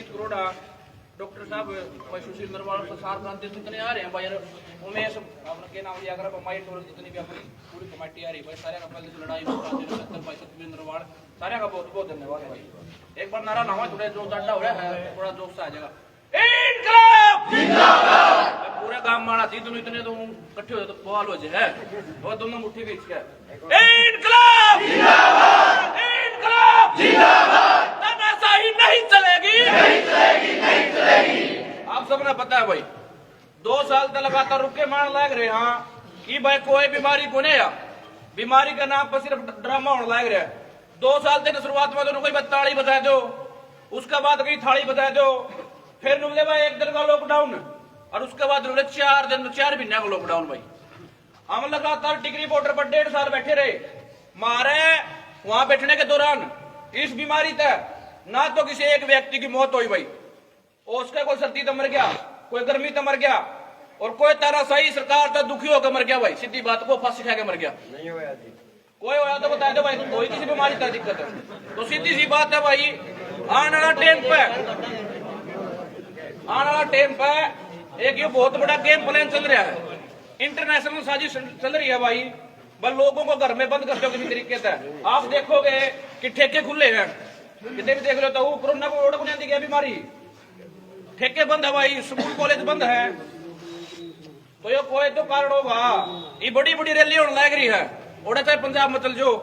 Manjeet करोड़ा, doctor साहब भाई सुशील नरवाल, प्रसार क्रांति जितने आ रहे हैं भाई, उमेश अपना क्या नाम लिया कर हमारी टोल जितनी भी अपनी पूरी कमेटी आ रही है भाई, सारे का पहले लड़ाई भाई सतवीर नरवाल, सारे का बहुत बहुत धन्यवाद भाई। एक बार नारा ना हो थोड़ा जो डंडा हो रहा है थोड़ा जोश आ जाएगा। इनकलाब जिंदाबाद। पूरे गांव माना थी तुम इतने तो इकट्ठे हो तो बवाल हो जाए और दोनों मुट्ठी बीच के इनकलाब जिंदाबाद, इनकलाब जिंदाबाद। तानाशाही नहीं चलेगी, नहीं चलेगी, नहीं चलेगी। आप सबने पता है भाई 2 साल तक लगातार रुके मान लग रहे हैं कि भाई कोई बीमारी को नहीं, बीमारी का नाम पर सिर्फ ड्रामा होने लग रहा है। 2 साल तक शुरुआत में तो कोई ताली बता दो, उसके बाद कहीं थाली बता दो, फिर नुले भाई 1 दिन का लॉकडाउन और उसके बाद नुले 4 महीने का लॉकडाउन भाई। हम लगातार डिग्री बॉर्डर पर 1.5 साल बैठे रहे। मारे वहां बैठने के दौरान इस बीमारी तक ना तो किसी एक व्यक्ति की मौत हुई भाई, उसका कोई सर्दी तो मर गया, कोई गर्मी तो मर गया, और कोई तरह सही सरकार तो दुखी होकर मर गया भाई, सीधी बात को फांसी खा के मर गया। नहीं होया जी, कोई होया तो बता दो भाई, कोई किसी बीमारी का दिक्कत है तो सीधी सी बात है भाई। आने वाला टाइम पे एक ये बहुत बड़ा गेम प्लान चल रहा है, इंटरनेशनल साजिश चल रही है भाई। बस लोगों को घर में बंद कर दो किसी तरीके से। आप देखोगे कि ठेके खुले हैं, कितने भी देख लो तो कोरोना को रोड बुनियादी गया बीमारी, ठेके बंद है भाई, स्कूल कॉलेज बंद है, तो ये कोई तो कारण होगा। ये बड़ी बड़ी रैली होने लग रही है, और चाहे पंजाब में चल जाओ,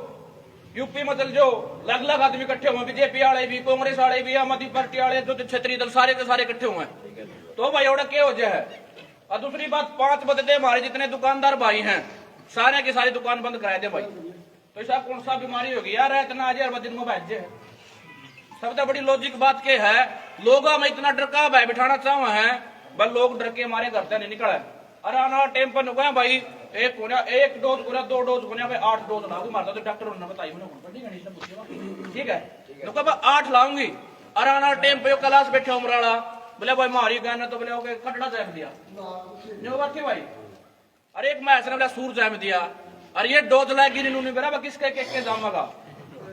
यूपी में चल जाओ, अलग अलग आदमी इकट्ठे हुए, बीजेपी वाले भी, कांग्रेस वाले भी, आम आदमी पार्टी वाले, जो क्षेत्रीय दल सारे के सारे इकट्ठे हुए हैं। तो भाई और क्या हो जाए। और दूसरी बात 5 बजे हमारे जितने दुकानदार भाई हैं सारे की सारी दुकान बंद कराए दे भाई, तो ऐसा कौन सा बीमारी होगी यार, इतना आज दिन में बैठ जाए। सबसे बड़ी लॉजिक बात क्या है, लोगों में इतना डर का भय बिठाना चाहे हैं, बस लोग डर के हमारे घर से नहीं निकले। अरे आना टाइम पर नुका भाई, एक डोज को 2 डोज को 8 डोज लागू मारता तो डॉक्टर ने बताई ठीक है, नुका 8 लाऊंगी। अरे आना टाइम पे क्लास बैठे उमराला बोले भाई मारी गए ना तो बोले ओके कटड़ा जैम दिया बाकी भाई। अरे एक मैच ने बोला सूर जैम दिया, अरे ये डोज लाएगी नहीं मेरा किसके के जाऊंगा।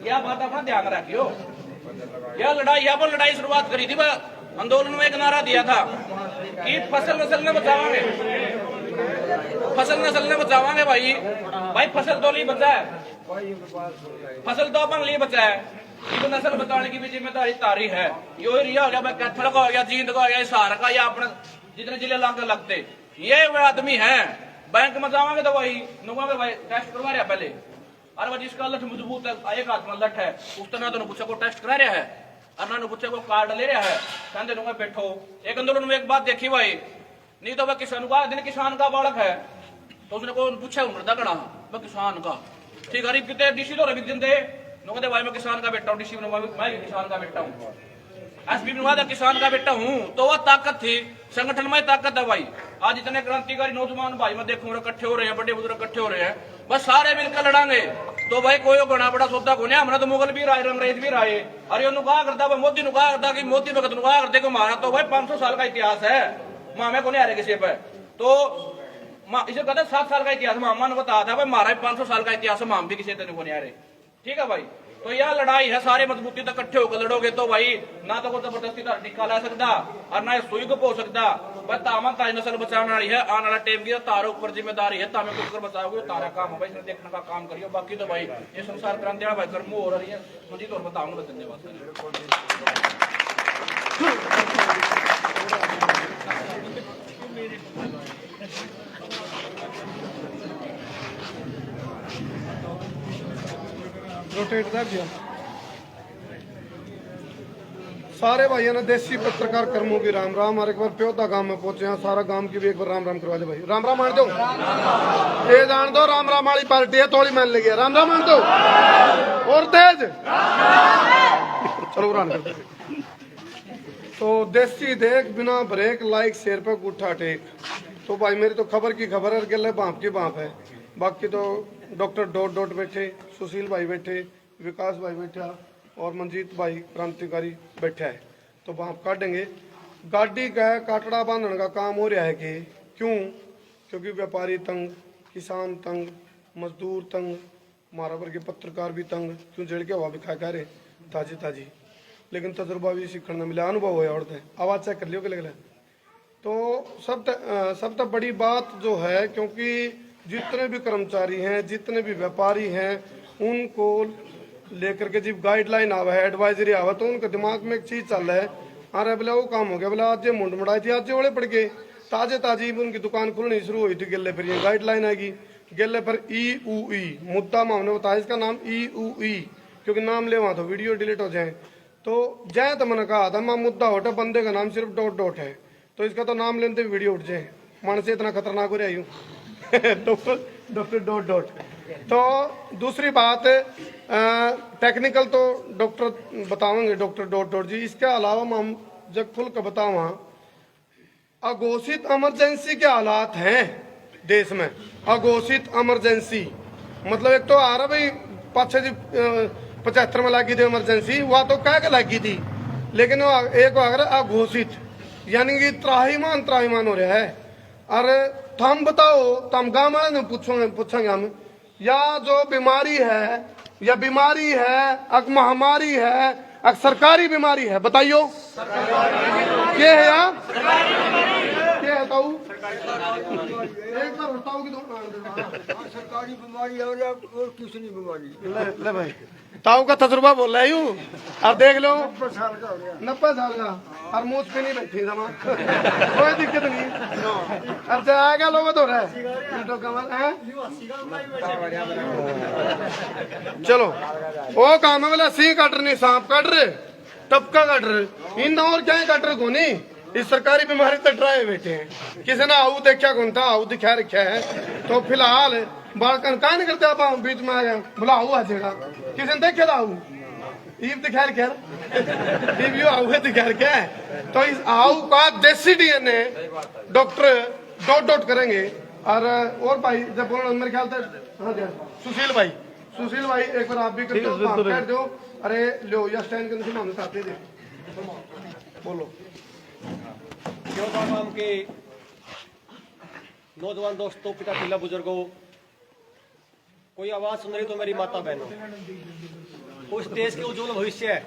यह बात अपना ध्यान रखियो। यह लड़ाई शुरुआत करी थी, आंदोलन में एक नारा दिया था कि फसल नस्ल ने बचावांगे, फसल नस्ल ने बचावांगे भाई। भाई फसल तो नहीं बचा है, फसल तो अपन लिए बचा है, तो नस्ल बचाने की भी जिम्मेदारी तारी है। यो एरिया हो गया भाई, कैथल का हो गया, जींद का हो गया, हिसार का, या अपने जितने जिले लागे लगते ये वे आदमी है। बैंक में जावांगे तो वही नुआ भाई टेस्ट करवा रहा पहले, अरे भाई जिसका लठ मजबूत है, एक हाथ में लठ है, उस तरह तो पूछे को टेस्ट करा रहा है, और ना पूछे को कार्ड ले रहा है, कहते नुआ बैठो। एक आंदोलन में एक बात देखी भाई, नहीं तो वह किसान का दिन किसान का बालक है, तो उसने को पूछा मृदा गणा वह किसान का, ठीक है कितने डीसी तो रवि दे नुकते भाई मैं किसान का बेटा हूँ, डीसी मैं किसान का बेटा हूँ, एसपी में किसान का बेटा हूँ। तो वह ताकत थी, संगठन में ताकत है भाई। आज इतने क्रांतिकारी नौजवान भाई मैं देखूं इकट्ठे हो रहे हैं, बड़े बुजुर्ग इकट्ठे हो रहे हैं, बस सारे मिलकर लड़ांगे तो भाई कोई बड़ा बड़ा सौदा को नहीं। हमने तो मुगल भी रहा, अंग्रेज भी रहा, अरे कहा करता मोदी ने कहा करता कि मोदी भगत ने कहा करते को मारा, तो भाई 500 साल का इतिहास है, मामे को नहीं आ रहे किसी पे। तो इसे कहते 7 साल का इतिहास मामा ने बताया था भाई, मारा 500 साल का इतिहास है, माम भी किसी को नहीं आ रहे। ठीक है भाई, तो यह लड़ाई है, सारे मजबूती तक इकट्ठे होकर लड़ोगे तो भाई ना तो कोई जबरदस्ती टिक्का ला सकता और ना सुई को पो सकता। बस तामा ताज नस्ल बचाने वाली है, आने वाला टाइम की तारे ऊपर जिम्मेदारी है, तामे कुछ कर बचाओगे तारा काम है भाई, देखने का काम करियो। बाकी तो भाई ये संसार क्रांति भाई कर्म हो रही है, मुझे तो बताऊंगा। धन्यवाद। रोटेट कर दिया। सारे भाइयों ने देसी पत्रकार कर्मों की राम राम। और एक बार प्योदा गांव में पहुंचे हैं, सारा गांव की भी एक बार राम राम करवा दे भाई। राम राम मान दो, ये जान दो राम राम वाली पार्टी है, थोड़ी मान लगी। राम राम मान दो और तेज चलो राम कर। तो देसी देख बिना ब्रेक लाइक शेयर पे गुठा टेक। तो भाई मेरी तो खबर की खबर है, गले बाप की बाप है। बाकी तो डॉक्टर डॉट बैठे, सुशील भाई बैठे, विकास भाई बैठा और मंजीत भाई क्रांतिकारी बैठा है। तो बाप काटेंगे। गाड़ी का काटड़ा बांधने का काम हो रहा है कि क्यों? क्योंकि व्यापारी तंग, किसान तंग, मजदूर तंग, हमारा वर्ग पत्रकार भी तंग। क्यों जड़ के हवा भी खा रहे ताजी ताजी। लेकिन तजुर्बा भी सीखने को मिला, अनुभव होया और आवाज़ चेक कर लियो कि लगला। तो सब तक बड़ी बात जो है, क्योंकि जितने भी कर्मचारी हैं, जितने भी व्यापारी हैं, उनको लेकर के जब गाइडलाइन आवा है, एडवाइजरी आवा, तो उनके दिमाग में एक चीज चल रहा है, अरे बोला वो काम हो गया, बोला आज ये मुंड मुड़ाई थी, आज ओले पड़ गए, ताजे ताजी उनकी दुकान खुलनी शुरू हुई थी गेले पर, ये गाइडलाइन आएगी गेले पर EUE मुद्दा हमने बताया, इसका नाम EUE, क्योंकि नाम ले वहां तो वीडियो डिलीट हो जाए। तो जय तो मैंने कहा था माँ मुद्दा होटा, बंदे का नाम सिर्फ डॉट डॉट है, तो इसका तो नाम लेते वीडियो उठ जाए, मन से इतना खतरनाक हो रहा हूँ डॉक्टर डॉट डॉट। तो दूसरी बात टेक्निकल तो डॉक्टर बताओगे, डॉक्टर डॉट डॉट जी। इसके अलावा हम जब खुल कर बतावा, अघोषित इमरजेंसी के हालात हैं देश में। अघोषित इमरजेंसी मतलब एक तो आ रहा भाई पाछे जी 75 में लगी थी इमरजेंसी, वह तो कह के लगी थी, लेकिन एक अगर अघोषित यानी कि त्राहीमान हो रहा है। अरे तुम बताओ, तुम गाँव वाले पूछेंगे हम, या जो बीमारी है, या बीमारी है, अक महामारी है, अक सरकारी बीमारी है, बताइयो क्या है यार, क्या है ताऊ, एक बार बताओ कि सरकारी बीमारी और किसनी बीमारी ले भाई, ताऊ का तजुर्बा बोल रहा है यूं, अब देख लो 90 साल का हो गया। 90 साल का, और मूछ पे नहीं बैठी समा कोई दिक्कत नहीं, अब आएगा लोग तो रहा है तो कमल है। चलो वो काम है बोला, सिंह काट रहे, सांप काट रहे, टपका काट रहे, इन और क्या काट रहे कोनी, इस सरकारी बीमारी तक डराए बैठे हैं। किसी ने आऊ देखा कौन था, आऊ दिखा रखा है, तो फिलहाल बालकन का नहीं करते, आप बीच में आ गए बोला आऊ आ जाएगा, किसी ने देखे था आऊ ईब दिखा रखा ईब यू आऊ है दिखा रखा है। तो इस आऊ का देसी DNA डॉक्टर डॉट डॉट करेंगे। और भाई जब बोलना मेरे ख्याल से, हाँ जी सुशील भाई एक बार आप भी कर दो। अरे लो या स्टैंड के नीचे हम साथ दे बोलो। गांव के नौजवान दोस्तों, पिता पिल्ला बुजुर्गों, कोई आवाज सुन रही तो मेरी माता बहनों, उस देश के उज्जवल भविष्य है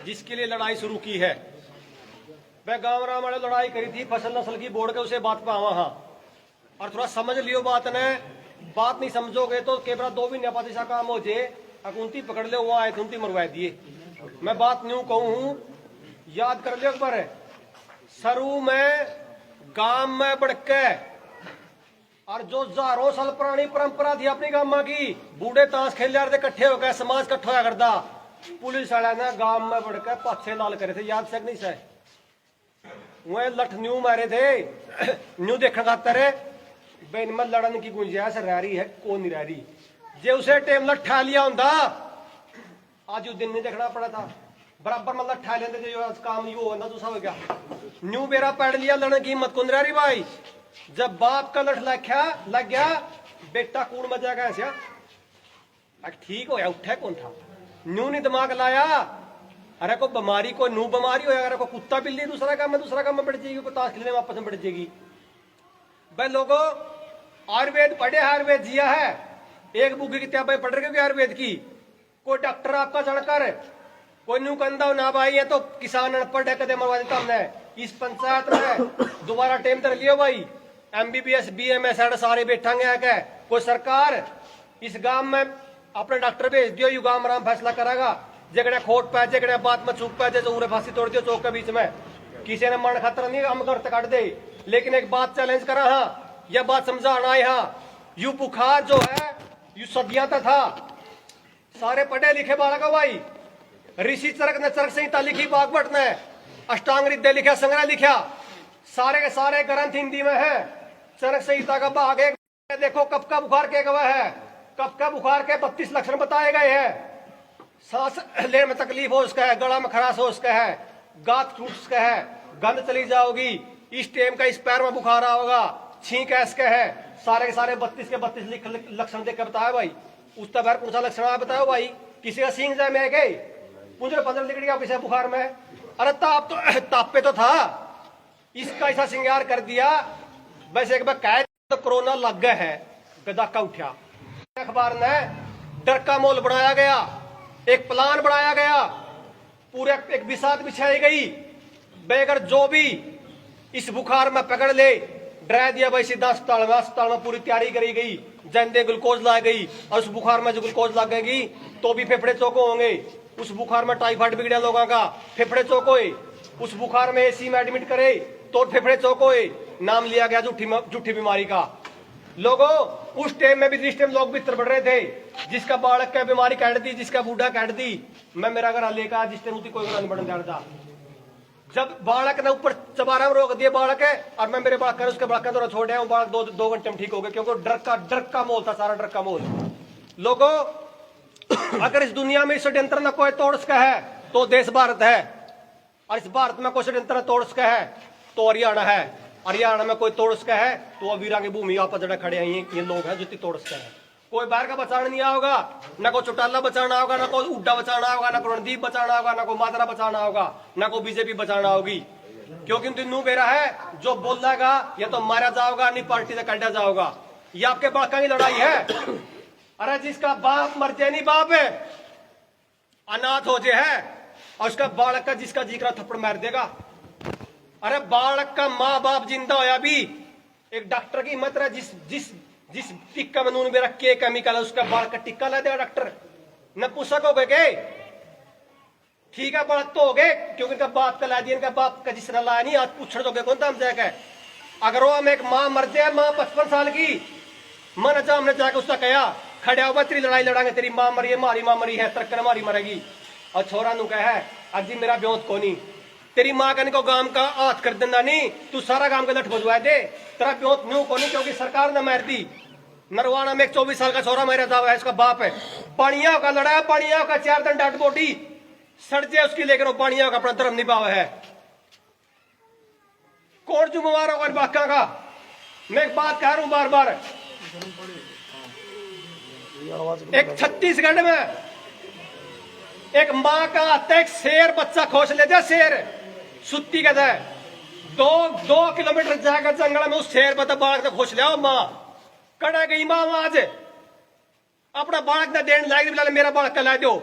जिसके लिए लड़ाई शुरू की है, वह गांव राम वाले लड़ाई करी थी फसल नस्ल की बोर्ड के, उसे बात पावा हाँ, और थोड़ा समझ लियो बात ने, बात नहीं समझोगे तो केवरा 2 महीने पातिशा काम हो जे, अकुंती पकड़ ले वहां आए तुमती मरवा दिए। मैं बात न्यू कहूं, याद कर लियो एक बार, सरू में गांव में बढ़के, और जो हजारों साल पुरानी परंपरा थी अपनी गांव की, बूढ़े ताश खेल रहे थे इकट्ठे होकर, समाज इकट्ठा होया करता, पुलिस वाला ने गांव में बढ़कर पाछे लाल करे थे, याद से नहीं से वह लठ न्यू मारे थे न्यू देखने खातर बेन में लड़न की गुंजाइश रह रही है, कौन नहीं रह रही, जे उसे टेम लठा लिया होता आज उस दिन नहीं देखना पड़ा था, बराबर मतलब ठा लेते जो काम यू होना दूसरा हो गया, न्यू बेरा पढ़ लिया लड़ने की हिम्मत कौन रही भाई। जब बाप का लठ लग गया बेटा कूड़ मजा गया ऐसा, ठीक हो गया, उठा कौन था, न्यू नहीं दिमाग लाया, अरे को बीमारी को नू बीमारी हो, अरे को कुत्ता बिल्ली दूसरा काम में बढ़ जाएगी, कोई ताश खेलने में आपस में बढ़ जाएगी। भाई लोगों आयुर्वेद पढ़े, आयुर्वेद जिया है, एक बुक की किताबें पढ़ रहे आयुर्वेद की, कोई डॉक्टर आपका चढ़कर कोई न्यू कंधा ना भाई है तो किसान अनपढ़ है, कदे मरवा देता हमने। इस पंचायत में दोबारा टेम तर लियो भाई, MBBS BMS सारे बैठेंगे है, कोई सरकार इस गांव में अपने डॉक्टर भेज दियो, यू गांव राम फैसला करेगा, जगड़े खोट पे जगड़े बात में चूक पे जैसे फांसी तोड़ दियो चौक के बीच में, किसी ने मन खतरा नहीं हम घर तक काट दे। लेकिन एक बात चैलेंज करा हाँ, यह बात समझाना है हाँ, यू बुखार जो है यू सदियां तक था, सारे पढ़े लिखे बालक भाई, ऋषि चरक ने चरक संहिता लिखी, बागवट ने अष्टांग हृदय लिखा, संग्रह लिखा, सारे के सारे ग्रंथ हिंदी में है। चरक संहिता का भाग एक देखो, कब का बुखार के गवाह है, कब का बुखार के 32 लक्षण बताए गए हैं, सांस लेने में तकलीफ हो उसका है, गला में खराश हो उसका है, गात टूट उसका है, गंध चली जाओगी, इस टाइम का इस पैर में बुखार होगा, छींक ऐसका है, सारे के सारे 32 के 32 लक्षण देख के बताया भाई। उस तक कौन सा लक्षण है बताओ भाई, किसी का सींग जाए में गए 15 निकल गया किसी बुखार में, अरे ताप तो ताप पे तो था, इसका ऐसा श्रृंगार कर दिया। वैसे एक बार कह तो कोरोना लग गया है, गदा का उठा, अखबार ने डर का मोल बनाया गया, एक प्लान बनाया गया, पूरे एक बिसात बिछाई गई। बेगर जो भी इस बुखार में पकड़ ले, डरा दिया भाई सीधा अस्पताल में पूरी तैयारी करी गई, जंदे ग्लूकोज लाई गई, और उस बुखार में जो ग्लूकोज लगेगी तो भी फेफड़े चौको होंगे। उस बुखार में टाइफाइड बिगड़ा लोगों का, फेफड़े चौको है। उस बुखार में एसी में एडमिट करे तो फेफड़े चौको है। नाम लिया गया झूठी बीमारी का। लोगों उस टाइम में भी, जिस टाइम लोग भीतर बढ़ रहे थे, जिसका बालक का बीमारी काट दी, जिसका बूढ़ा काट दी, मैं मेरा घर लेकर जिस टाइम कोई नहीं बढ़ जाता। जब बालक ने ऊपर चबारा में रोक दिए बालक है, और मैं मेरे बालक उसके बालक का छोड़ आया हूँ, बालक दो घंटे में ठीक हो गए, क्योंकि डर का माहौल था, सारा डर का माहौल। लोगों अगर इस दुनिया में षड्यंत्र न कोई तोड़ सका है तो देश भारत है, और इस भारत में कोई षड्यंत्र तोड़ सका है तो हरियाणा है, हरियाणा में कोई तोड़ सका है तो वीरा की भूमि आप जड़ा खड़े हैं ये लोग हैं जो तोड़ सका है। कोई बाहर का बचाना नहीं होगा, ना कोई चौटाला बचाना होगा, ना कोई उड्डा बचाना होगा, ना कोई रणदीप बचाना होगा, ना कोई मादरा बचाना होगा, ना कोई बीजेपी बचाना होगी। क्योंकि तीनों बेरा है, जो बोलेगा या तो मारा जाओगा, नहीं पार्टी से काटा जाओगा। ये आपके बड़का की लड़ाई है। अरे जिसका बाप मर जाए, नहीं बाप है, अनाथ हो जाए है, और उसका बालक का जिसका जिक्र थप्पड़ मार देगा। अरे बालक का माँ बाप जिंदा होया भी एक डॉक्टर की हिम्मत है, जिस टिक्का में नून में रख के केमिकल है, उसका बालक का टिक्का ला देगा डॉक्टर। नपुंसक हो गए, ठीक है बालक तो हो गए, क्योंकि इनका बाप का ला दिया, इनका बाप का जिसने लाया नहीं, आज पूछने दोगे कौन दाम जाएगा। अगर वो में एक माँ मर जाए, माँ 55 साल की, मन अच्छा हमने जाकर उसका कहा खड़ा हुआ तेरी लड़ाई लड़ांगे, तेरी माँ मरी है, हमारी माँ मरी है, तरक्कर हमारी मरेगी। और छोरा नु कहा है आज जी मेरा ब्योत को नहीं, तेरी माँ का को गांव का हाथ कर देना नहीं, तू सारा गांव का लठ भजवा दे, तेरा ब्योत न्यू को नहीं, क्योंकि सरकार ने मार दी। नरवाना में एक 24 साल का छोरा मेरा जावा है, इसका बाप है, पानिया का लड़ा, पानिया का 4 दिन डाट बोटी सड़ जाए उसकी, लेकिन वो पानिया का अपना धर्म निभाव है। कौन जुम्मेवार होगा इन बाका का? मैं एक बात कह रहा हूं बार बार, एक छत्तीसगढ़ में एक माँ का आता एक शेर बच्चा खोज ले जाए, शेर सुत्ती कहता है, 2 किलोमीटर जाकर जंगल में उस शेर बता बालक ने खोज लिया। माँ कड़ा गई माँ आज अपना बालक ने देने लायक, मेरा बालक का ला दो,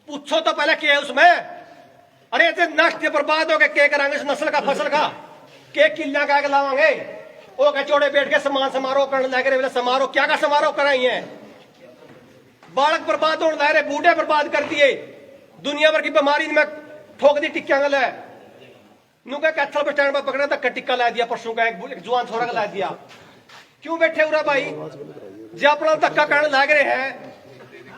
पूछो तो पहले क्या है उसमें। अरे ऐसे नष्ट बर्बाद हो गए, क्या करांगे इस नस्ल का फसल का, के किला का लावांगे, वो कचौड़े बैठ के समान समारोह करने लगे रहे, समारोह क्या का समारोह कराई है। बालक बर्बाद होने लगे, बूढ़े बर्बाद कर दिए, दुनिया भर की बीमारी में ठोक दी टिक्का गल है। नुका कैथल बस स्टैंड पर पकड़ा था, टिक्का ला दिया, परसों का एक जवान छोरा का ला दिया। क्यों बैठे उरा भाई, जो अपना धक्का करने लग रहे हैं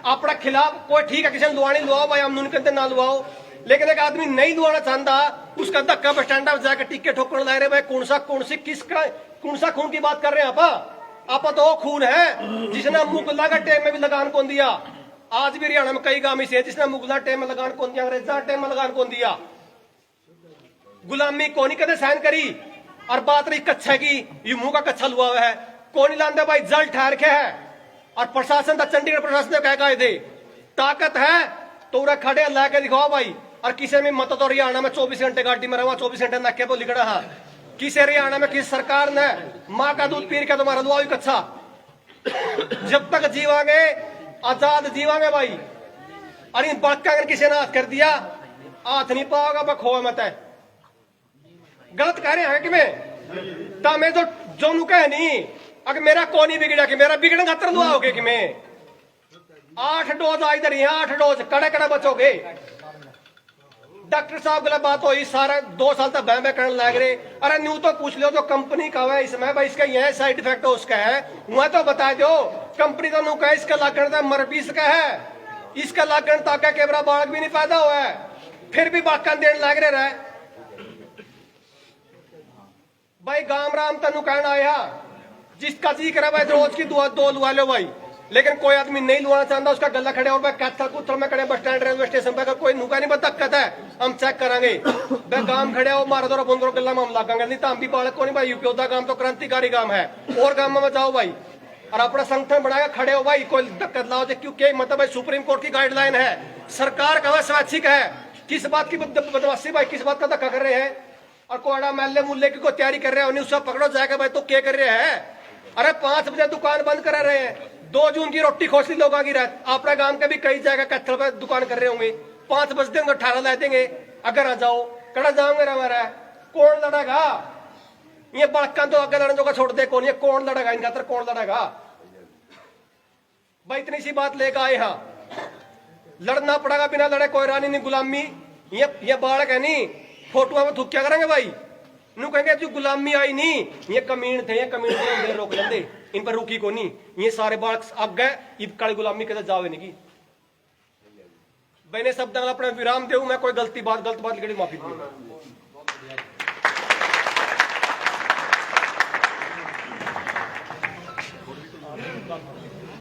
अपना खिलाफ, कोई ठीक है किसी ने लुआनी लुआओ भाई, हम कहते ना लुआओ, लेकिन एक आदमी नहीं लुआना चाहता, उसका धक्का बस स्टैंड पर जाकर टिक्के ठोकने लग रहे भाई। कौन सा खून की बात कर रहे हैं आप तो वो खून है जिसने मुगला का टाइम में भी लगान कौन दिया। आज भी हरियाणा में कई गांव से जिसने मुगला टाइम में लगान कौन दिया, अंग्रेजा टाइम में लगान कौन दिया, गुलामी कौन कदे सहन करी। और बात रही कच्छा की, ये मुंह का कच्छा लुआ हुआ है, कौन लांदा भाई, जल ठहर के है। और प्रशासन था, चंडीगढ़ प्रशासन ने कह दे ताकत है तो उरा खड़े ला के दिखाओ भाई। और किसी में मत तो हरियाणा में 24 घंटे गाड़ी में रहा, 24 घंटे नक्के पर लिखड़ा है, किसी हरियाणा में किसी सरकार ने माँ का दूध पी के तुम्हारा लुआ कच्छा। जब तक जीवांगे आजाद जीवांगे भाई। और इन बड़का अगर किसी ने हाथ कर दिया, हाथ नहीं पाओगा बखो मत है, गलत कह रहे हैं कि मैं तो जो नु कह नहीं, अगर मेरा कौन नहीं बिगड़ा कि मेरा बिगड़न खातर लुआ होगे कि मैं 8 डोज आज इधर 8 डोज कड़े कड़े बचोगे। डॉक्टर साहब गलत बात हुई, सारा 2 साल तक बह करने लग रहे। अरे न्यू तो पूछ लो जो कंपनी का है इसमें भाई, इसका यह साइड इफेक्ट हो उसका है, वह तो बता दो। कंपनी तो न्यू का इसका लागण मर भी इसका है, इसका लागण ताका केवरा बालक भी नहीं पैदा हुआ है, फिर भी बाकान देने लग रहे भाई। गांव राम तनु कहना आया, जिसका जिक्र है भाई रोज की 2 लुआ लो भाई, लेकिन कोई आदमी नहीं लुआना चाहता, उसका गला खड़े और कैथल कुथल में खड़े बस स्टैंड रेलवे स्टेशन पर, कोई नुका नहीं बता है हम चेक करेंगे भाई। गांव खड़े हो मारो दो 15 गला में हम लागेंगे, नहीं तो हम भी बालक को नहीं भाई। यूपी गांव तो क्रांतिकारी गांव है, और गांव में जाओ भाई और अपना संगठन बनाएगा, खड़े हो भाई, कोई दिक्कत लाओ। क्योंकि मतलब भाई सुप्रीम कोर्ट की गाइडलाइन है, सरकार का स्वैच्छिक है, किस बात की बदमाशी भाई, किस बात का धक्का कर रहे हैं। और कोड़ा महल्ले मुल्ले की कोई तैयारी कर रहे हैं, उससे पकड़ो जाएगा भाई, तो क्या कर रहे हैं। अरे 5 बजे दुकान बंद करा रहे हैं, 2 जून की रोटी खोस ली लोगों की रात। अपने गांव के भी कई जगह कत्थल पर दुकान कर रहे होंगे, 5 बज देंगे 18 ला देंगे, अगर आ जाओ कड़ा जाओगे हमारा कौन लड़ेगा? ये बड़का तो अगर लड़ने का छोड़ दे, कौन लड़ेगा इनका तर कौन लड़ेगा भाई? इतनी सी बात लेकर आए हाँ, लड़ना पड़ेगा, बिना लड़े कोई रानी नहीं गुलामी। ये बालक है नहीं, फोटुआ में थूक क्या करेंगे भाई? नू कहेंगे जो गुलामी आई नहीं, ये कमीन थे, ये कमीन थे रोक लेंदे, इन पर रुकी को नहीं। ये सारे बालक आग गए, इब काली गुलामी के जावे नहीं की। मैंने शब्द अपने विराम दे, मैं कोई गलत बात माफी दूंगा।